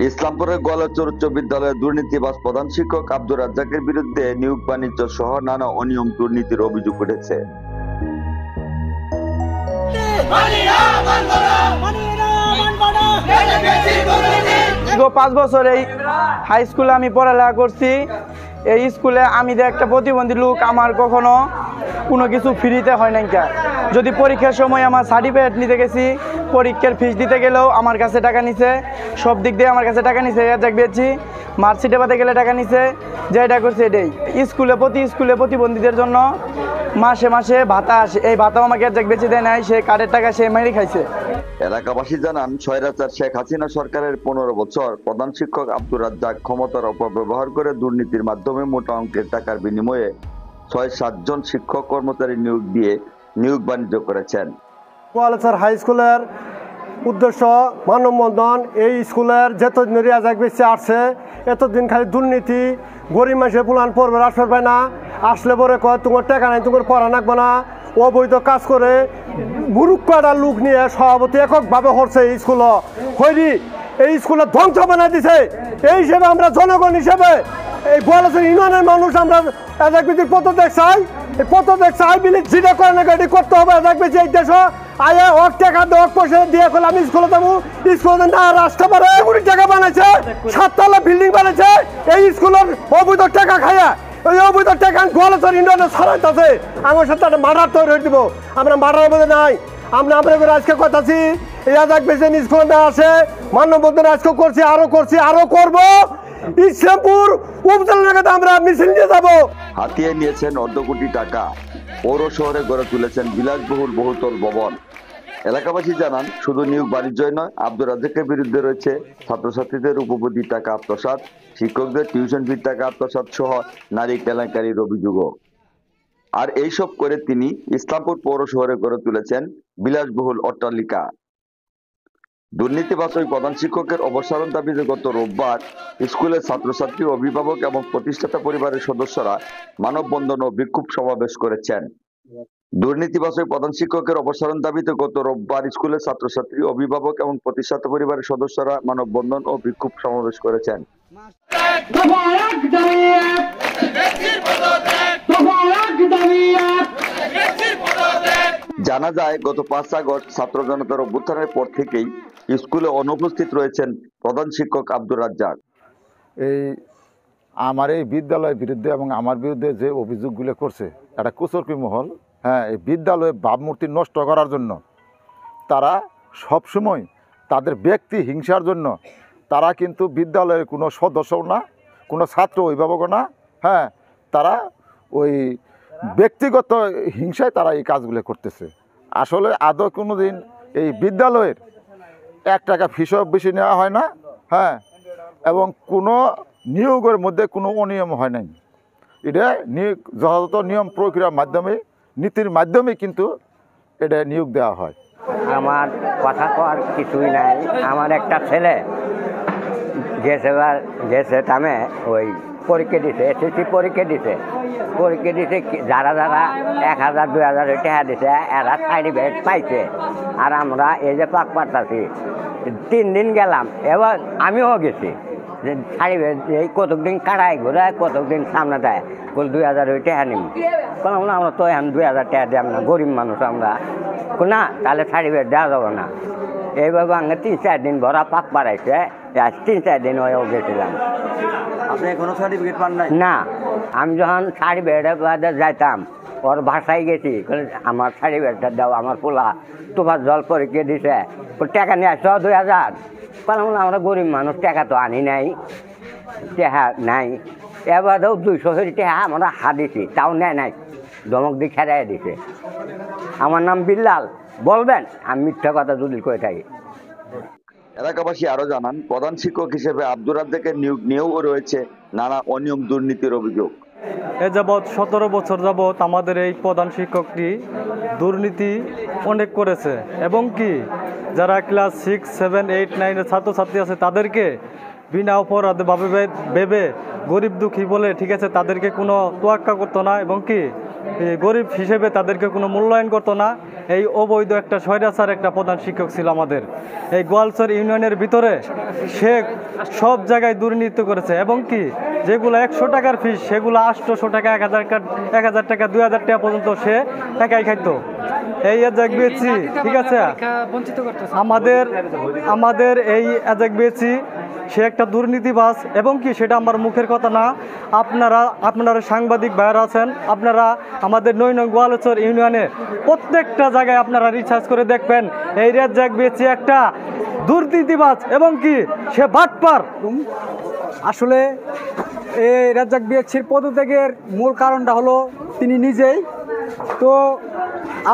ইসলামপুরের গোয়ালচর উচ্চ বিদ্যালয়ের দুর্নীতিবাজ প্রধান শিক্ষক আব্দুর রাজ্জাকের বিরুদ্ধে নিয়োগ বাণিজ্য সহ নানা অনিয়ম দুর্নীতির অভিযোগ উঠেছে। দীর্ঘ 5 বছর এই হাই স্কুলে আমি পড়ালেখা করছি। এই স্কুলে আমি যে একটা প্রতিবন্ধী লোক, আমার কখনো কোনো কিছু ফ্রিতে হয় নাই। যদি পরীক্ষার সময় আমার সার্টিফিকেট নিতে গেছি, পরীক্ষার ফিস দিতে গেলেও আমার কাছে টাকা নিছে, সব দিক দিয়ে আমার কাছে টাকা নিছে। এর পেয়েছি মার্কশিটে পাতে গেলে টাকা নিছে, যেটা করছে এটাই। স্কুলে প্রতিবন্ধীদের জন্য মাসে মাসে ভাতা আসে, এই ভাতাও আমাকে এক বেঁচে দেয় নাই, সে কার্ডের টাকা সে মেরে খাইছে। এলাকাবাসী জানান, স্বৈরাচার শেখ হাসিনা সরকারের 15 বছর প্রধান শিক্ষক আব্দুর রাজ্জাক ক্ষমতার অপব্যবহার করে দুর্নীতির মাধ্যমে মোটা অঙ্কের টাকার বিনিময়ে 6-7 জন শিক্ষক কর্মচারী নিয়োগ দিয়ে নিয়োগ বাণিজ্য করেছেন। গোয়ালচর হাই স্কুলের উদ্দেশ্য মানববন্ধন। এই স্কুলের যতদিন রাজ্জাক বেঁচে আসছে এতদিন খালি দুর্নীতি, গরিব মানুষের পুলান পড়বে আসবে পায় না, আসলে পরে কয় তোমার টাকা নাই, তোমার পড়া রাখবো না, অবৈধ কাজ করে মুরুক্কাটা লোক নিয়ে সভাপতি এককভাবে হচ্ছে এই স্কুল হয়নি, এই স্কুলে ধ্বংস বানাই দিছে। এই হিসেবে আমরা জনগণ হিসেবে এই গোয়ালচর ইউনিয়নের মানুষ আমরা রাজ্জাক বেঁচির পদত্যাগ চাই। এই পদত্যাগ চাই বিলি যেটা করে না এটি করতে হবে। রাজ্জাক বেঁচি এই দেশ আয়া অক টাকা দেওয়া পয়সা দিয়ে করলে আমি স্কুলে যাবো, স্কুলে না রাস্তা পারে 1 টাকা বানাইছে, 7 তলা বিল্ডিং বানাইছে এই স্কুলের অবৈধ টাকা খাইয়া। ওই অবৈধ টাকা গোয়ালচর ইউনিয়নে ছড়াইতেছে, আমার সাথে একটা মার্ডার তৈরি হয়ে দিব। আমরা মার্ডার মধ্যে নাই, আমরা আজকে কথাছি এই রাজ্জাক বেঁচে স্কুল না আসে মানববন্ধন আজকে করছি, আরো করবো। ইসলামপুর উপজেলার আমরা মিছিল নিয়ে যাবো। হাতিয়ে নিয়েছেন অর্ধ কোটি টাকা, পৌর শহরে গড়ে তুলেছেন বিলাসবহুল বহুতল ভবন। এলাকাবাসী জানান, শুধু নিয়োগ বাণিজ্যই নয়, আব্দুর রাজ্জাকের বিরুদ্ধে রয়েছে ছাত্রছাত্রীদের উপবৃত্তির টাকা আত্মসাৎ, শিক্ষকদের টিউশন ফির টাকা আত্মসাৎ সহ নারী কেলেঙ্কারির অভিযোগও। আর এইসব করে তিনি ইসলামপুর পৌর শহরে গড়ে তুলেছেন বিলাসবহুল অট্টালিকা। দুর্নীতিবাজ ওই প্রধান শিক্ষকের অবসরের দাবিতে গত রোববার স্কুলের ছাত্রছাত্রী, অভিভাবক এবং প্রতিষ্ঠাতা পরিবারের সদস্যরা মানববন্ধন ও বিক্ষোভ সমাবেশ করেছেন। দুর্নীতিবাজ ওই প্রধান শিক্ষকের অবসরের দাবিতে গত রোববার স্কুলের ছাত্রছাত্রী, অভিভাবক এবং প্রতিষ্ঠাতা পরিবারের সদস্যরা মানববন্ধন ও বিক্ষোভ সমাবেশ করেছেন। জানা যায়, গত 5 আগস্ট ছাত্র জনতার অভ্যুত্থানের পর থেকেই স্কুলে অনুপস্থিত রয়েছেন প্রধান শিক্ষক আব্দুর রাজ্জাক। এই আমার এই বিদ্যালয়ের বিরুদ্ধে এবং আমার বিরুদ্ধে যে অভিযোগগুলো করছে, একটা কুচক্রী মহল, এই বিদ্যালয়ে ভাবমূর্তি নষ্ট করার জন্য তারা সবসময় তাদের ব্যক্তি হিংসার জন্য তারা কিন্তু বিদ্যালয়ের কোনো সদস্যও না, কোনো ছাত্র অভিভাবকও না, তারা ওই ব্যক্তিগত হিংসায় তারা এই কাজগুলো করতেছে। আসলে আদৌ কোনো দিন এই বিদ্যালয়ের 1 টাকা ফিসও বেশি নেওয়া হয় না, এবং কোনো নিয়োগের মধ্যে কোনো অনিয়ম হয় নাই। এটা নিয়োগ যথাযথ নিয়ম প্রক্রিয়ার মাধ্যমে, নীতির মাধ্যমে কিন্তু এটা নিয়োগ দেওয়া হয়। আমার কথা কর কিছুই নাই। আমার একটা ছেলে গেছে টামে ওই পরীক্ষা দিছে, এসএসসি পরীক্ষা দিছে যারা 1000 2000 টাকা দিছে এরা সার্টিফিকেট পাইছে। আর আমরা এই যে পাক পাতাছি 3 দিন গেলাম, এবার আমিও গেছি যে সার্টিফিকেট এই কতদিন কাড়াই ঘোরায়, কতদিন সামনে দেয়, বল 2000 টাকা নিম। বললাম না, আমরা তো এখন 2000 টাকা দেব না, গরিব মানুষ আমরা। না, তাহলে সার্টিফিকেট দেওয়া যাবে না। এইভাবে আগে 3-4 দিন ভরা পাক বাড়াইছে, 3-4 দিন হয়েও গেছিলাম। আপনি কোনো সার্টিফিকেট পান নাই? না, আমি যখন সার্টিফিকেটের বাদে যাইতাম ওর বাসায় গেছি, আমার সার্টিফিকেটটা দাও, আমার পোলা তোমার জল পরীক্ষা দিছে, টাকা নিয়ে আসছো 2000। বললাম আমরা গরিব মানুষ, টাকা তো আনি নাই, টাকা নাই। এবারেও 200 টাকা আমরা হাত দিছি, তাও নেয় নাই, ধমক দিয়ে খেড়াই দিছে। আমার নাম বিল্লাল, বলবেন আমি মিথ্যা কথা যদি করে থাকি। এলাকাবাসী আরো জানান, প্রধান শিক্ষক হিসেবে আব্দুর রাজ্জাকের নিয়োগ নিয়েও রয়েছে নানা অনিয়ম দুর্নীতির অভিযোগ। এ যাবৎ 17 বছর যাবৎ আমাদের এই প্রধান শিক্ষকটি দুর্নীতি অনেক করেছে, এবং কি যারা ক্লাস 6, 7, 8, 9 ছাত্রছাত্রী আছে তাদেরকে বিনা অপরাধে ভেবে গরিব দুঃখী বলে, ঠিক আছে, তাদেরকে কোনো তোয়াক্কা করতো না, এবং কি গরিব হিসেবে তাদেরকে কোনো মূল্যায়ন করতো না। এই অবৈধ একটা স্বৈরাচার একটা প্রধান শিক্ষক ছিল আমাদের এই গোয়ালচর ইউনিয়নের ভিতরে। সে সব জায়গায় দুর্নীতি করেছে এবং কি যেগুলো 100 টাকার ফিস সেগুলো 800 টাকা, 1000 টাকা, 2000 টাকা পর্যন্ত সে একাই খাইতো। এই এজাক বিএসসি, ঠিক আছে, আমাদের এই এজাক বিএসসি সে একটা দুর্নীতিবাজ এবং কি সেটা আমার মুখের কথা না। আপনারা সাংবাদিক ভাইয়েরা আছেন, আপনারা আমাদের 9 নং গোয়ালচর ইউনিয়নে প্রত্যেকটা জায়গায় আপনারা রিসার্চ করে দেখবেন এই রেজ্জাক বিএসসি একটা দুর্নীতিবাজ এবং কি সে বাটপার। আসলে এই রেজ্জাক বিএসসির পদত্যাগের মূল কারণটা হলো তিনি নিজেই। তো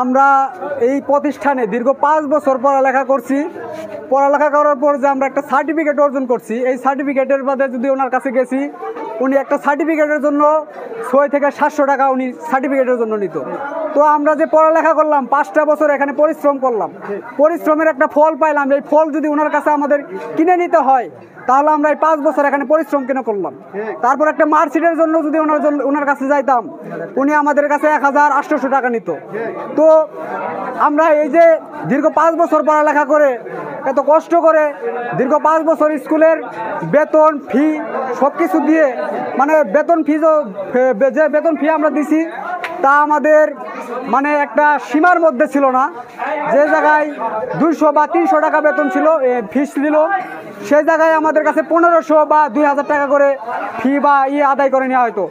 আমরা এই প্রতিষ্ঠানে দীর্ঘ 5 বছর পড়ালেখা করছি। পড়ালেখা করার পর যে আমরা একটা সার্টিফিকেট অর্জন করছি, এই সার্টিফিকেটের বাদে যদি ওনার কাছে গেছি, উনি একটা সার্টিফিকেটের জন্য 600 থেকে 700 টাকা উনি সার্টিফিকেটের জন্য নিত। তো আমরা যে পড়ালেখা করলাম 5টা বছর এখানে পরিশ্রম করলাম, পরিশ্রমের একটা ফল পাইলাম। এই ফল যদি ওনার কাছে আমাদের কিনে নিতে হয় তাহলে আমরা এই 5 বছর এখানে পরিশ্রম কেন করলাম? তারপর একটা মার্কশিটের জন্য যদি ওনার কাছে যাইতাম, উনি আমাদের কাছে 1800 টাকা নিত। তো আমরা এই যে দীর্ঘ 5 বছর পড়ালেখা করে, এত কষ্ট করে দীর্ঘ 5 বছর স্কুলের বেতন ফি সব কিছু দিয়ে, মানে বেতন ফি যে বেতন ফি আমরা দিছি তা আমাদের মানে একটা সীমার মধ্যে ছিল না। যে জায়গায় 200 বা 300 টাকা বেতন ছিল, ফিস দিল, সেই জায়গায় আমাদের কাছে 1500 বা 2000 টাকা করে ফি বা আদায় করে নেওয়া হয়তো।